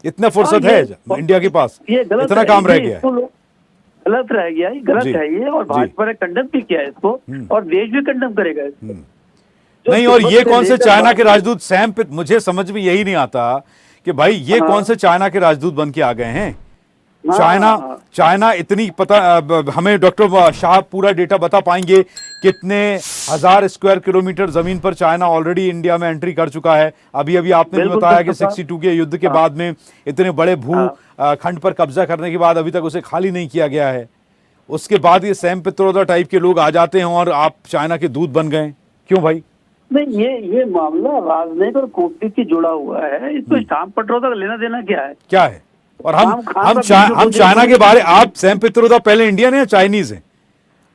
इतना फुर्सत है इंडिया के पास? इतना काम रह गया है? गलत रह गया, गलत है ये, और भाजपा ने कंडम भी किया है इसको और देश भी कंडम करेगा इसको। नहीं, और ये कौन से चाइना के राजदूत सैम पित, मुझे समझ में यही नहीं आता कि भाई ये कौन से चाइना के राजदूत बन के आ गए हैं? चाइना इतनी पता, हमें डॉक्टर शाह पूरा डेटा बता पाएंगे कितने हजार स्क्वायर किलोमीटर जमीन पर चाइना ऑलरेडी इंडिया में एंट्री कर चुका है? अभी अभी आपने भी बताया कि 62 के युद्ध के बाद में इतने बड़े भू खंड पर कब्जा करने के बाद अभी तक उसे खाली नहीं किया गया है। उसके बाद ये सैम पित्रोदा टाइप के लोग आ जाते हैं और आप चाइना के दूत बन गए, क्यों भाई? नहीं, ये मामला राजनीति और कूटनीति जुड़ा हुआ है, इसको श्याम पित्रोदा का लेना देना क्या है? और हम चाइना के बारे, आप सैम पित्रोदा पहले इंडियन है या चाइनीज है?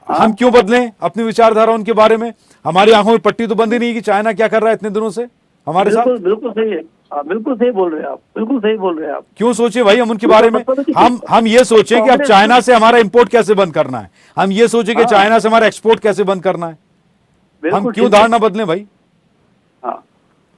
हम क्यों बदलें अपनी विचारधारा उनके बारे में? हमारी आंखों में पट्टी तो बंदी नहीं कि चाइना क्या कर रहा है इतने दिनों से हमारे साथ। बिल्कुल सही है, बिल्कुल सही बोल रहे हैं आप, बिल्कुल सही बोल रहे हैं आप। क्यों सोचे भाई हम उनके बारे में? हम ये सोचे कि अब चाइना से हमारा इंपोर्ट कैसे बंद करना है, हम ये सोचे कि चाइना से हमारा एक्सपोर्ट कैसे बंद करना है। हम क्यों धारणा बदलें भाई? हाँ,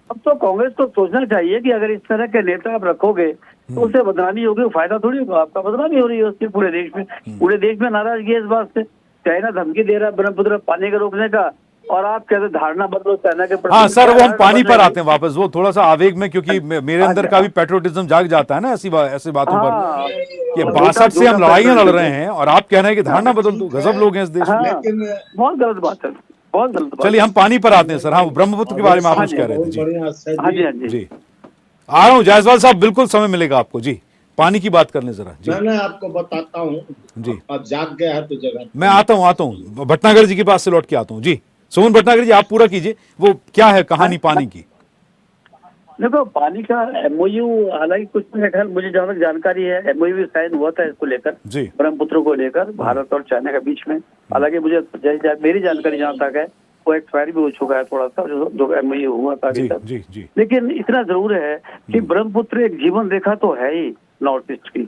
अब तो कांग्रेस को सोचना चाहिए कि अगर इस तरह के नेता आप रखोगे तो उससे बदनामी होगी, फायदा थोड़ी होगा आपका, बदनामी हो रही है उसकी पूरे देश में नाराजगी है इस बात से। चाइना धमकी दे रहा है ब्रह्मपुत्र पानी के रोकने का और आप कहते धारणा बदलो चाइना के प्रति। हाँ सर, वो हम पानी पर आते हैं वापस, वो थोड़ा सा आवेग में, क्योंकि मेरे अंदर का भी पेट्रोटिज्म जाग जाता है ना ऐसी बातों पर कि 62 से हम लड़ाइयां लड़ रहे हैं और आप कह रहे हैं कि धारणा बदल दो। गजब लोग हैं इस देश में, बहुत गलत बात है, बहुत गलत बात। चलिए हम पानी पर आते हैं सर। हाँ, ब्रह्मपुत्र के बारे में आप कुछ कह रहे थे जी। जी आ रहा हूँ जायसवाल साहब, बिल्कुल समय मिलेगा आपको जी। पानी की बात कर लें जरा जी। मैं आपको बताता हूँ जी, आप जाग गया है तो जगह मैं आता हूँ भटनागर जी के पास से लौट के आता हूँ जी। सुमन भटनागर जी, आप पूरा कीजिए, वो क्या है कहानी पानी की? देखो, पानी का एमओयू, हालांकि कुछ मेरे ख्याल मुझे जहाँ तक जानकारी है एमओयू साइन हुआ था इसको लेकर, ब्रह्मपुत्र को लेकर भारत और चाइना के बीच में। हालांकि मुझे मेरी जानकारी जहाँ तक है वो एक्सपायर भी हो चुका है थोड़ा सा, जो एमओयू हुआ था अभी तक। लेकिन इतना जरूर है कि ब्रह्मपुत्र एक जीवन रेखा तो है ही नॉर्थ ईस्ट की।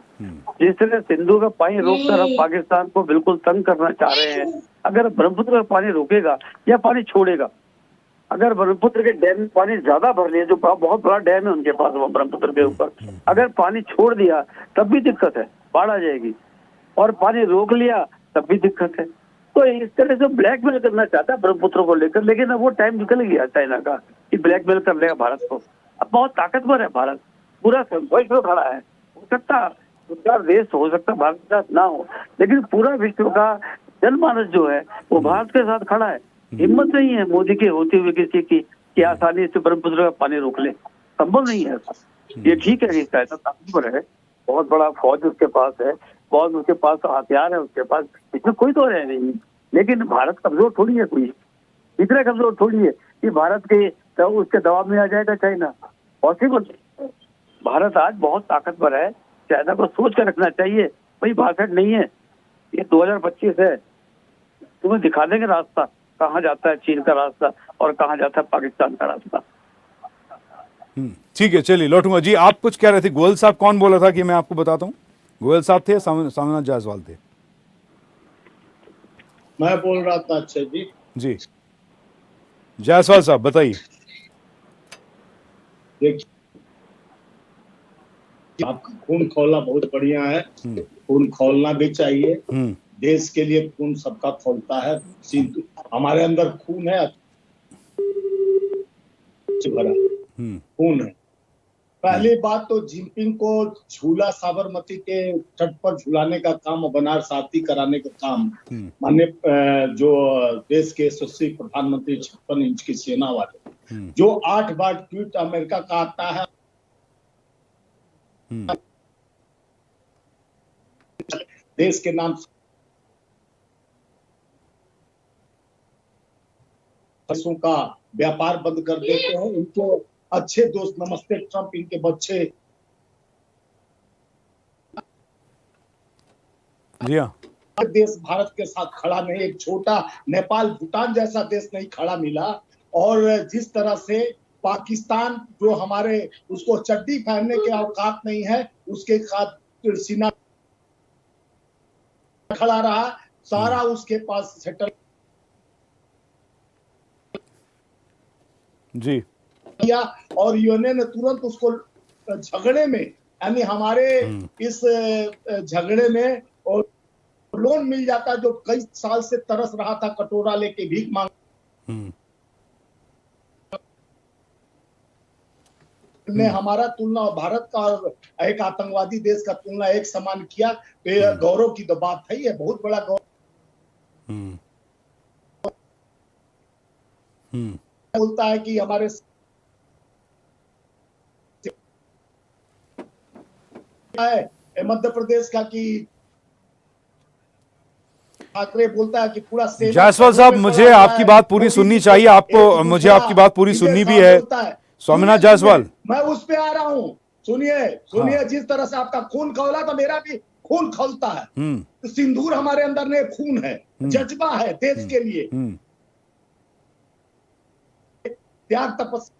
जिस तरह सिंधु का पानी रोककर हम पाकिस्तान को बिल्कुल तंग करना चाह रहे हैं, अगर ब्रह्मपुत्र का पानी रोकेगा या पानी छोड़ेगा, अगर ब्रह्मपुत्र के डैम में पानी ज्यादा भर लिया, जो बहुत बड़ा डैम है उनके पास वो ब्रह्मपुत्र के ऊपर, अगर पानी छोड़ दिया तब भी दिक्कत है, बाढ़ आ जाएगी, और पानी रोक लिया तब भी दिक्कत है। तो इस तरह से ब्लैकमेल करना चाहता है ब्रह्मपुत्र को लेकर, लेकिन अब वो टाइम निकल गया चाइना का कि ब्लैकमेल कर लेगा भारत को। अब बहुत ताकतवर है भारत, पूरा विश्व खड़ा है। हो सकता दूसरा देश हो सकता भारत के साथ ना हो, लेकिन पूरा विश्व का जनमानस जो है वो भारत के साथ खड़ा है। हिम्मत नहीं है मोदी के होते हुए किसी की कि आसानी से ब्रह्मपुत्र का पानी रोक ले, संभव नहीं है ऐसा। ये ठीक है कि चाइना ताकतवर है, बहुत बड़ा फौज उसके पास है, बहुत उसके पास हथियार है उसके पास, इसमें कोई तो है नहीं, लेकिन भारत कमजोर थोड़ी है, कोई इतना कमजोर थोड़ी है कि भारत के तो उसके दबाव में आ जाएगा चाइना, पॉसिबल। भारत आज बहुत ताकतवर है, चाइना को सोच कर रखना चाहिए, भाई 62 नहीं है, ये 2025 है, तुम्हें दिखा देंगे रास्ता कहाँ जाता है चीन का रास्ता और कहाँ जाता है पाकिस्तान का रास्ता। ठीक है, चलिए लौटूंगा जी। आप कुछ कह रहे थे, गोयल साहब कौन बोला था कि मैं आपको बताता हूँ? गोयल साहब थे या स्वामीनाथ जायसवाल थे? मैं बोल रहा था। अच्छा जी, जायसवाल साहब बताइए। देखिए, आपका खून खौलना बहुत बढ़िया है, खून खौलना भी चाहिए। देश के लिए खून सबका खौलता है, हमारे अंदर खून है, भरा खून है। पहली बात तो जिनपिंग को झूला साबरमती के तट पर झूलाने का काम, बनार शांति कराने का काम माननीय जो देश के यशस्वी प्रधानमंत्री 56 इंच की सेना वाले, जो 8 बार ट्वीट अमेरिका का आता है, देश के नाम का व्यापार बंद कर देते हैं। इनके अच्छे दोस्त नमस्ते ट्रंप, इनके बच्चे, जी हाँ, देश भारत के साथ खड़ा नहीं, एक छोटा नेपाल भूटान जैसा देश नहीं खड़ा मिला। और जिस तरह से पाकिस्तान जो हमारे उसको चड्डी पहनने के औकात नहीं है, उसके खातिर सीना खड़ा रहा, सारा उसके पास सेटल जी किया और यूएनए ने तुरंत उसको झगड़े में, यानी हमारे इस झगड़े में और लोन मिल जाता, जो कई साल से तरस रहा था कटोरा लेके भीख मांग, ने हमारा तुलना भारत का और एक आतंकवादी देश का तुलना एक समान किया, तो यह गौरव की तो बात है, ये बहुत बड़ा गौरव। बोलता है कि हमारे मध्य प्रदेश का कि ठाकरे बोलता है कि पूरा जायसवाल साहब, मुझे आपकी बात पूरी सुननी चाहिए, आपको मुझे आपकी बात पूरी सुननी भी है। स्वामीनाथ जायसवाल, मैं उस पे आ रहा हूँ, सुनिए। हाँ। जिस तरह से आपका खून खौला तो मेरा भी खून खौलता है। तो सिंदूर हमारे अंदर ने खून है, जज्बा है देश के लिए, त्याग तपस्या।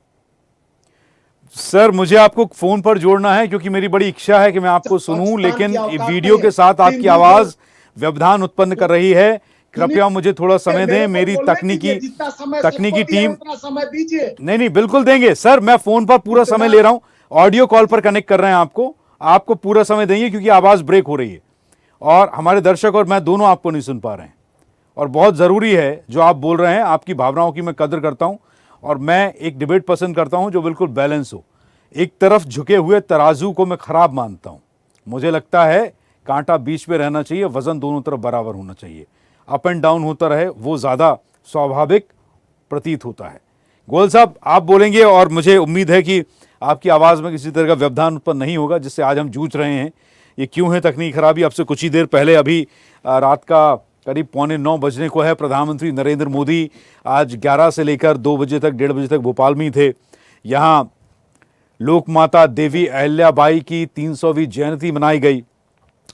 सर, मुझे आपको फोन पर जोड़ना है क्योंकि मेरी बड़ी इच्छा है कि मैं आपको सुनूं, लेकिन वीडियो के साथ आपकी आवाज व्यवधान उत्पन्न कर रही है। कृपया मुझे थोड़ा समय दें, मेरी तकनीकी टीम। समय दीजिए। नहीं, बिल्कुल देंगे सर, मैं फोन पर पूरा समय ले रहा हूं, ऑडियो कॉल पर कनेक्ट कर रहे हैं आपको पूरा समय देंगे क्योंकि आवाज ब्रेक हो रही है और हमारे दर्शक और मैं दोनों आपको नहीं सुन पा रहे हैं। और बहुत जरूरी है जो आप बोल रहे हैं, आपकी भावनाओं की मैं कदर करता हूं और मैं एक डिबेट पसंद करता हूं जो बिल्कुल बैलेंस हो। एक तरफ झुके हुए तराजू को मैं खराब मानता हूं, मुझे लगता है कांटा बीच में रहना चाहिए, वजन दोनों तरफ बराबर होना चाहिए। अप एंड डाउन होता रहे वो ज़्यादा स्वाभाविक प्रतीत होता है। गोयल साहब, आप बोलेंगे और मुझे उम्मीद है कि आपकी आवाज़ में किसी तरह का व्यवधान उत्पन्न नहीं होगा जिससे आज हम जूझ रहे हैं। ये क्यों है तकनीकी खराबी? अब से कुछ ही देर पहले अभी रात का करीब 8:45 बजने को है। प्रधानमंत्री नरेंद्र मोदी आज 11 से लेकर 2 बजे तक, 1:30 बजे तक भोपाल में ही थे। यहाँ लोकमाता देवी अहिल्याबाई की 300वीं जयंती मनाई गई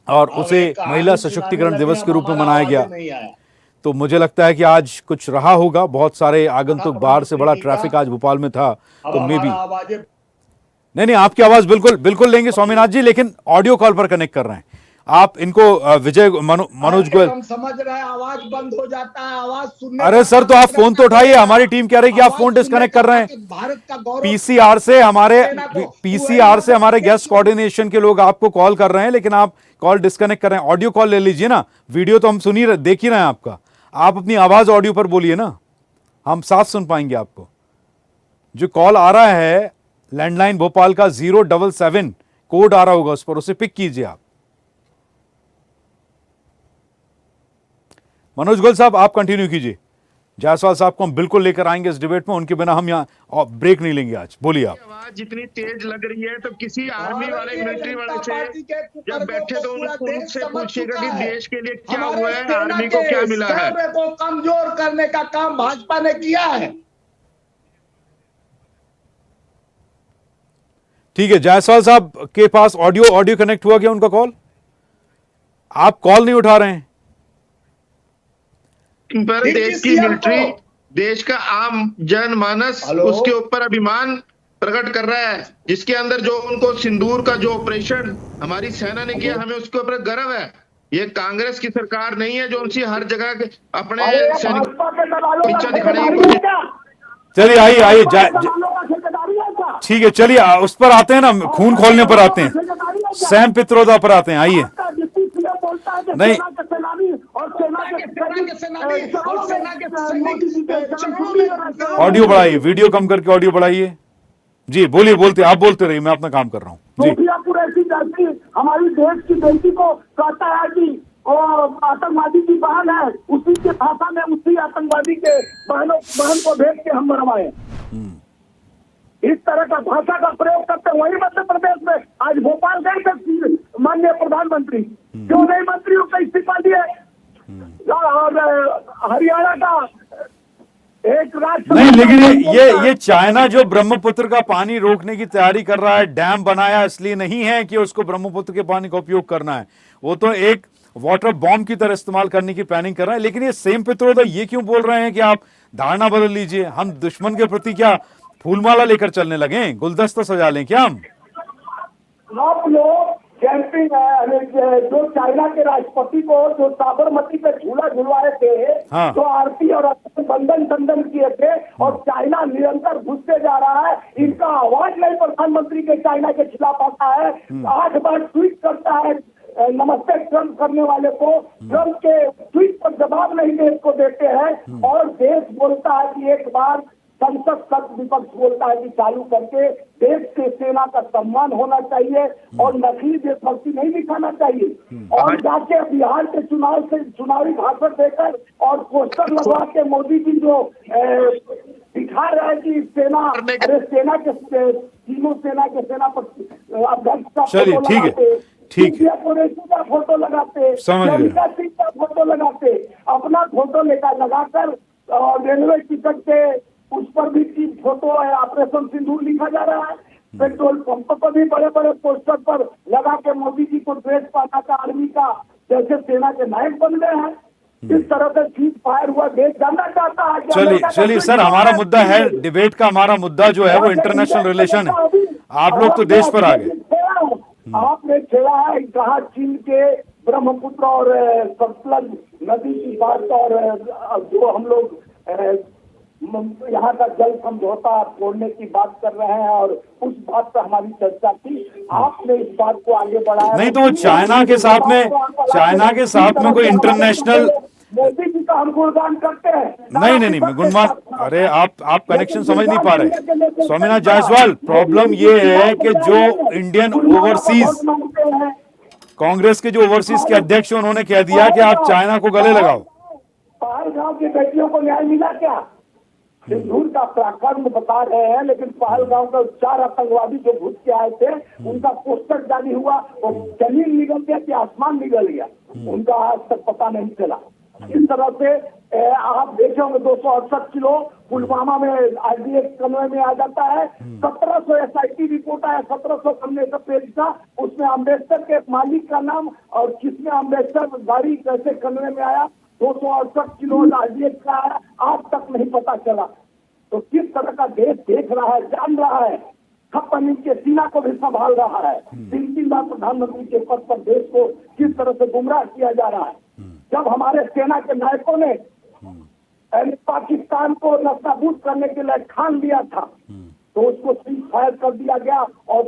और उसे महिला सशक्तिकरण दिवस के रूप में मनाया गया। तो मुझे लगता है कि आज कुछ रहा होगा, बहुत सारे आगंतुक बाहर से, बड़ा ट्रैफिक आज भोपाल में था, तो मे बी नहीं, आपकी आवाज बिल्कुल लेंगे स्वामीनाथ जी, लेकिन ऑडियो कॉल पर कनेक्ट कर रहे हैं आप इनको। विजय मनोज गोयल, हम समझ रहे हैं, आवाज बंद हो जाता है, आवाज सुनने। अरे सर, तो आप फोन तो उठाइए, हमारी टीम कह रही है कि आप फोन डिस्कनेक्ट कर रहे हैं। भारत का गौरव पीसीआर से हमारे गेस्ट कोऑर्डिनेशन के लोग आपको कॉल कर रहे हैं, लेकिन आप कॉल डिस्कनेक्ट कर रहे हैं। ऑडियो कॉल ले लीजिए ना, वीडियो तो हम देख ही रहे हैं आपका। आप अपनी आवाज ऑडियो पर बोलिए ना, हम साफ सुन पाएंगे आपको। जो कॉल आ रहा है लैंडलाइन भोपाल का 077 कोड आ रहा होगा उस पर, उसे पिक कीजिए आप। मनोज गोयल साहब, आप कंटिन्यू कीजिए। जायसवाल साहब को हम बिल्कुल लेकर आएंगे इस डिबेट में, उनके बिना हम यहाँ ब्रेक नहीं लेंगे आज। बोलिए आप। आवाज जितनी तेज लग रही है तो किसी आर्मी वाले मिलिट्री वाले से जब बैठे तो उनसे पूछिएगा कि देश के लिए क्या हुआ है, आर्मी को क्या मिला है। को कमजोर करने का काम भाजपा ने किया है। ठीक है, जायसवाल साहब के पास ऑडियो कनेक्ट हुआ क्या उनका कॉल? आप कॉल नहीं उठा रहे हैं। पर देश की मिलिट्री, देश का आम जनमानस उसके ऊपर अभिमान प्रकट कर रहा है, जिसके अंदर जो उनको सिंदूर का जो ऑपरेशन हमारी सेना ने किया, हमें उसके ऊपर गर्व है। ये कांग्रेस की सरकार नहीं है जो उनसे हर जगह अपने सैनिकों को पीछा दिखाने की कोशिश। चलिए आइए ठीक है, चलिए उस पर आते हैं ना, खून खोलने पर आते हैं, सैम पित्रोदा पर आते हैं। आइए। नहीं, ऑडियो बढ़ाइए, वीडियो कम करके ऑडियो बढ़ाइए। जी बोलिए, आप बोलते रहिए, मैं अपना काम कर रहा हूँ जी। हमारी देश की बेटी को कहता है कि आतंकवादी की बहन है, उसी के भाषा में उसी आतंकवादी के बहन को भेज के हम मरवाए। इस तरह का भाषा का प्रयोग करते हैं। वही मध्य प्रदेश में आज भोपाल गए थे माननीय प्रधानमंत्री, क्यों नहीं मंत्रियों का इस्तीफा दिए? और हरियाणा का एक राज्य नहीं, लेकिन ये चाइना जो ब्रह्मपुत्र का पानी रोकने की तैयारी कर रहा है, डैम बनाया इसलिए नहीं है कि उसको ब्रह्मपुत्र के पानी का उपयोग करना है, वो तो एक वाटर बॉम्ब की तरह इस्तेमाल करने की प्लानिंग कर रहा है। लेकिन ये सेम पित्रोदा ये क्यों बोल रहे हैं कि आप धारणा बदल लीजिए, हम दुश्मन के प्रति क्या फूलमाला लेकर चलने लगे, गुलदस्ता सजा लें क्या हम? आप लोग कैंपिंग जो चाइना के राष्ट्रपति को जो साबरमती पे झूला झुलवाए थे, हाँ। तो आरती और बंधन किए थे, और चाइना निरंतर घुसते जा रहा है। इनका आवाज नहीं प्रधानमंत्री के चाइना के खिलाफ आता है। 8 बार ट्वीट करता है नमस्ते ट्रंप करने वाले को, ट्रंप के ट्वीट पर जवाब नहीं देश को देते हैं, और देश बोलता है कि एक बार संसद तक विपक्ष बोलता है कि चालू करके देश के सेना का सम्मान होना चाहिए और नकली देशभक्ति नहीं दिखाना चाहिए। और जाके बिहार के चुनाव से चुनावी भाषण देकर और पोस्टर लगवा के मोदी जी जो दिखा रहे हैं कि सेना के तीनों सेना के सेनापति अध्यक्ष का चलिए ठीक है, ठीक है, का फोटो लगाते, सिंह का फोटो लगाते, अपना फोटो लेकर लगाकर रेलवे टिकट के उस पर भी फोटो है, ऑपरेशन सिंदूर लिखा जा रहा है। पेट्रोल पंप पर भी बड़े बड़े पोस्टर पर लगा के मोदी जी को ड्रेस पहना का आर्मी का जैसे सेना के नायक बन गए हैं। इस तरह से सीज फायर हुआ देश जानना चाहता है। चलिए सर, हमारा मुद्दा है डिबेट का, हमारा मुद्दा जो है वो इंटरनेशनल रिलेशन है। आप लोग तो देश पर आ गए। आपने छेड़ा है कहा चीन के ब्रह्मपुत्र और सतलज नदी की बात, और जो हम लोग यहाँ का जल समझौता तोड़ने की बात कर रहे हैं, और उस बात पर हमारी चर्चा की। आपने इस बात को आगे बढ़ाया। नहीं तो वो चाइना के साथ में कोई इंटरनेशनल मोदी जी का हम गुणगान करते हैं। नहीं मैं गुणगान, अरे आप कनेक्शन समझ नहीं पा रहे स्वामीनाथ जायसवाल। प्रॉब्लम ये है कि जो इंडियन ओवरसीज कांग्रेस के जो ओवरसीज के अध्यक्ष हैं, उन्होंने कह दिया कि आप चाइना को गले लगाओ। पहलगांव की बेटियों को न्याय मिला क्या? सिंदूर का पराक्रम बता रहे हैं, लेकिन पहलगांव का 4 आतंकवादी जो घुस के आए थे, उनका पोस्टर जारी हुआ, वो जमीन निगल गया कि आसमान निगल गया, उनका आज तक पता नहीं चला। इस तरह से आप देखे होंगे 268 किलो पुलवामा में आरडीएक्स कन्वे में आ जाता है। 1700 SIT रिपोर्ट आया, 1700 कन्वे का पेज था, उसमें अम्बेडकर के मालिक का नाम और किसमें अम्बेडकर गाड़ी कैसे कन्वे में आया, 268 किलो आरडीएक्स का आया, आज तक नहीं पता चला। तो किस तरह का देश देख रहा है, जान रहा है, छप्पन इंच के सीना को भी संभाल रहा है। 3 बार प्रधानमंत्री के पद पर देश को किस तरह से गुमराह किया जा रहा है। जब हमारे सेना के नायकों ने पाकिस्तान को नस्ताबूद करने के लिए ठान लिया था, तो उसको सीज फायर कर दिया गया, और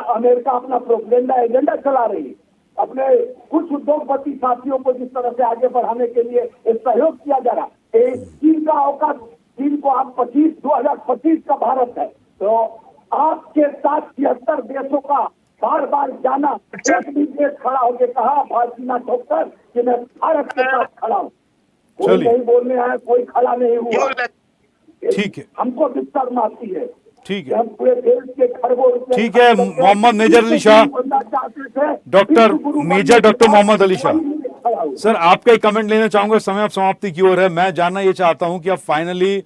अमेरिका अपना प्रोपेगेंडा एजेंडा चला रही है। अपने कुछ उद्योगपति साथियों को जिस तरह से आगे बढ़ाने के लिए सहयोग किया जा रहा है। चीन का अवकाश, चीन को आप 2025 का भारत है, तो आपके साथ 76 देशों का बार बार जाना, एक भी देश खड़ा होकर कहा भारत न ठोकर कि मैं भारत के साथ खड़ा हूँ। कोई चलिए। नहीं बोलने आया, कोई खड़ा नहीं हुआ। ठीक है, हमको भी शर्म आती है ठीक कि है, हम पूरे देश के खरबों रुपए ठीक है। खर्च करके मोहम्मद मेजर अली शाह, बनना चाहते थे, डॉक्टर विश्व गुरु मेजर बनने के डॉक्टर बाद मोहम्मद अली शाह। कोई नहीं खड़ा हुआ। सर, आपका एक कमेंट लेना चाहूंगा, समय अब समाप्ति की ओर है। मैं जानना ये चाहता हूं कि अब फाइनली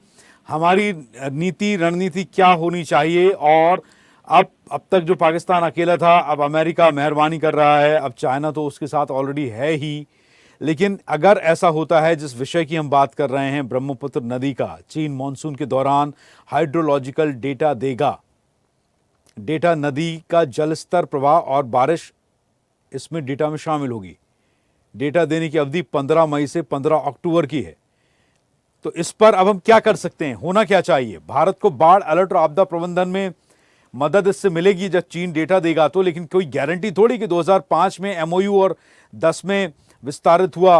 हमारी नीति रणनीति क्या होनी चाहिए, और अब तक जो पाकिस्तान अकेला था, अब अमेरिका मेहरबानी कर रहा है, अब चाइना तो उसके साथ ऑलरेडी है ही, लेकिन अगर ऐसा होता है जिस विषय की हम बात कर रहे हैं, ब्रह्मपुत्र नदी का, चीन मानसून के दौरान हाइड्रोलॉजिकल डेटा देगा, डेटा नदी का जल स्तर, प्रवाह और बारिश इसमें डेटा में शामिल होगी। डेटा देने की अवधि 15 मई से 15 अक्टूबर की है। तो इस पर अब हम क्या कर सकते हैं, होना क्या चाहिए? भारत को बाढ़ अलर्ट और आपदा प्रबंधन में मदद इससे मिलेगी जब चीन डेटा देगा तो, लेकिन कोई गारंटी थोड़ी कि 2005 में एमओयू और 10 में विस्तारित हुआ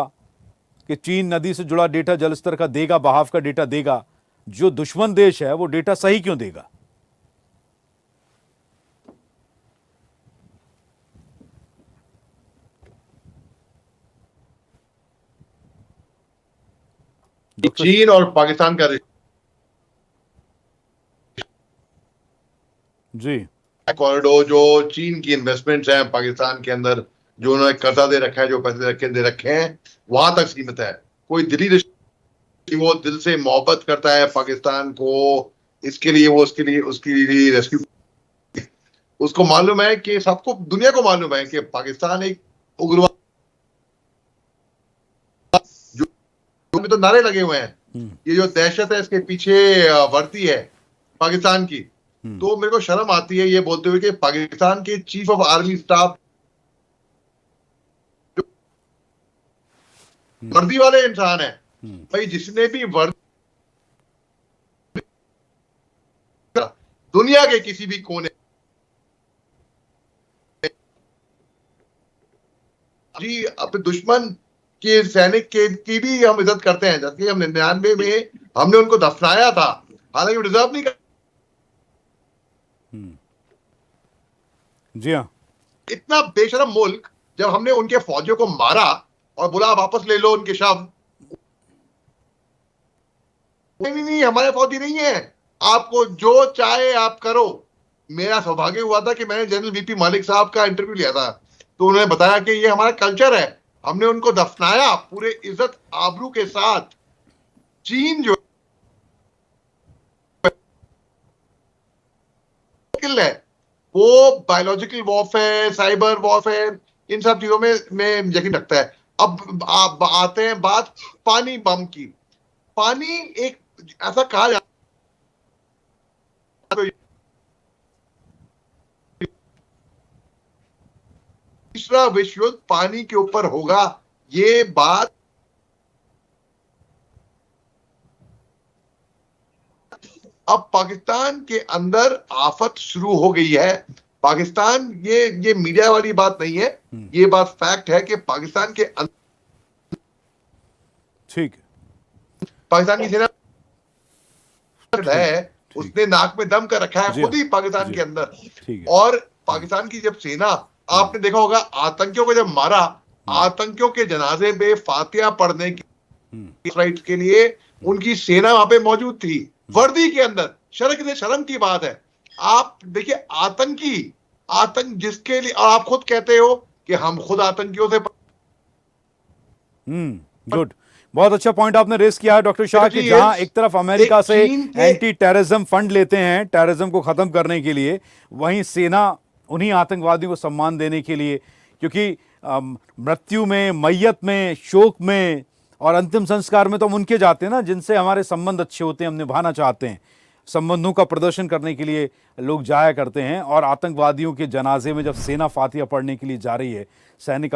कि चीन नदी से जुड़ा डेटा जल स्तर का देगा, बहाव का डेटा देगा। जो दुश्मन देश है वो डेटा सही क्यों देगा? चीन और पाकिस्तान का जी, कॉरिडोर, जो चीन की इन्वेस्टमेंट्स हैं पाकिस्तान के अंदर, जो उन्होंने कर्जा दे रखा है, जो पैसे दे रखे हैं, वहां तक सीमित है। कोई दिली वो दिल से मोहब्बत करता है पाकिस्तान को, इसके लिए वो उसके लिए रेस्क्यू, उसको मालूम है कि सबको, दुनिया को मालूम है कि पाकिस्तान एक उग्रवाद, जो में तो नारे लगे हुए हैं, ये जो दहशत है इसके पीछे वर्ती है पाकिस्तान की। तो मेरे को शर्म आती है ये बोलते हुए कि पाकिस्तान के चीफ ऑफ आर्मी स्टाफ वर्दी वाले इंसान है भाई, जिसने भी वर्दी दुनिया के किसी भी कोने, जी अपने दुश्मन के सैनिक की भी हम इज्जत करते हैं। जैसे हम 99 में हमने उनको दफनाया था, हालांकि वो डिजर्व नहीं कर, जी हाँ, इतना बेशरम मुल्क, जब हमने उनके फौजियों को मारा और बोला वापस ले लो उनके शव, नहीं हमारे फौजी नहीं है, आपको जो चाहे आप करो। मेरा सौभाग्य हुआ था कि मैंने जनरल वीपी मलिक साहब का इंटरव्यू लिया था, तो उन्होंने बताया कि ये हमारा कल्चर है, हमने उनको दफनाया पूरे इज्जत आबरू के साथ। चीन जो है वो बायोलॉजिकल वॉरफेयर, साइबर वॉरफेयर, इन सब चीजों में यकीन रखता है। अब आप आते हैं बात पानी बम की। पानी एक ऐसा कहा जाता है तीसरा विश्व युद्ध पानी के ऊपर होगा, ये बात अब पाकिस्तान के अंदर आफत शुरू हो गई है। पाकिस्तान, ये मीडिया वाली बात नहीं है, ये बात फैक्ट है कि पाकिस्तान के अंदर, ठीक है, पाकिस्तान की सेना है, उसने नाक में दम कर रखा है जी खुद ही पाकिस्तान जी के अंदर। ठीक है, और पाकिस्तान की जब सेना, आपने देखा होगा आतंकियों को जब मारा, आतंकियों के जनाजे पे फातिहा पढ़ने की राइट के लिए उनकी सेना वहां पे मौजूद थी, वर्दी के अंदर। शर्म की बात है। आप देखिए आतंक जिसके लिए, और आप खुद कहते हो कि हम खुद आतंकियों से, गुड, बहुत अच्छा पॉइंट आपने रेस किया है डॉक्टर शाह, कि जहां एक तरफ अमेरिका से एंटी टेररिज्म फंड लेते हैं टेररिज्म को खत्म करने के लिए, वहीं सेना उन्हीं आतंकवादियों को सम्मान देने के लिए, क्योंकि मृत्यु में, मैयत में, शोक में और अंतिम संस्कार में तो हम उनके जाते हैं ना जिनसे हमारे संबंध अच्छे होते हैं, हम निभाना चाहते हैं। संबंधों का प्रदर्शन करने के लिए लोग जाया करते हैं, और आतंकवादियों के जनाजे में जब सेना फातिहा पढ़ने के लिए जा रही है, सैन्य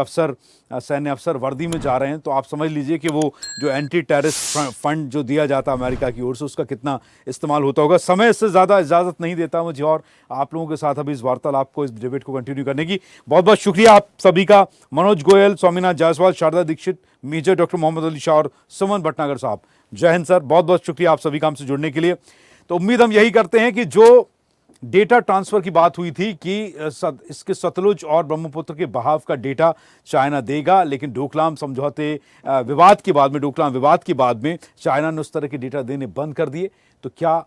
अफसर वर्दी में जा रहे हैं, तो आप समझ लीजिए कि वो जो एंटी टेररिस्ट फंड जो दिया जाता है अमेरिका की ओर से, उसका कितना इस्तेमाल होता होगा। समय इससे ज़्यादा इजाज़त नहीं देता मुझे और आप लोगों के साथ अभी इस वार्तालाप को, इस डिबेट को कंटिन्यू करने की। बहुत बहुत शुक्रिया आप सभी का, मनोज गोयल, स्वामीनाथ जायसवाल, शारदा दीक्षित, मेजर डॉक्टर मोहम्मद अली शाह और सुमन भटनागर साहब। जय हिंद सर, बहुत बहुत शुक्रिया आप सभी का हमसे जुड़ने के लिए। तो उम्मीद हम यही करते हैं कि जो डेटा ट्रांसफर की बात हुई थी कि इसके सतलुज और ब्रह्मपुत्र के बहाव का डेटा चाइना देगा, लेकिन डोकलाम समझौते विवाद के बाद में, डोकलाम विवाद के बाद में चाइना ने उस तरह के डेटा देने बंद कर दिए। तो क्या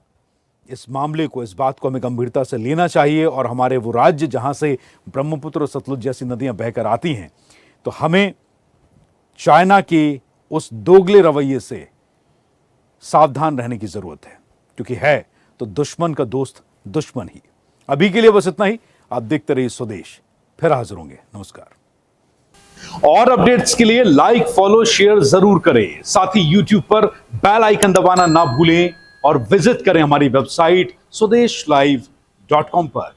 इस मामले को, इस बात को हमें गंभीरता से लेना चाहिए और हमारे वो राज्य जहां से ब्रह्मपुत्र और सतलुज जैसी नदियां बहकर आती हैं, तो हमें चाइना के उस दोगले रवैये से सावधान रहने की जरूरत है, क्योंकि है तो दुश्मन का दोस्त दुश्मन ही। अभी के लिए बस इतना ही। आप देखते रहिए स्वदेश, फिर हाजिर होंगे। नमस्कार। और अपडेट्स के लिए लाइक, फॉलो, शेयर जरूर करें। साथ ही YouTube पर बेल आइकन दबाना ना भूलें और विजिट करें हमारी वेबसाइट swedeshlive.com पर।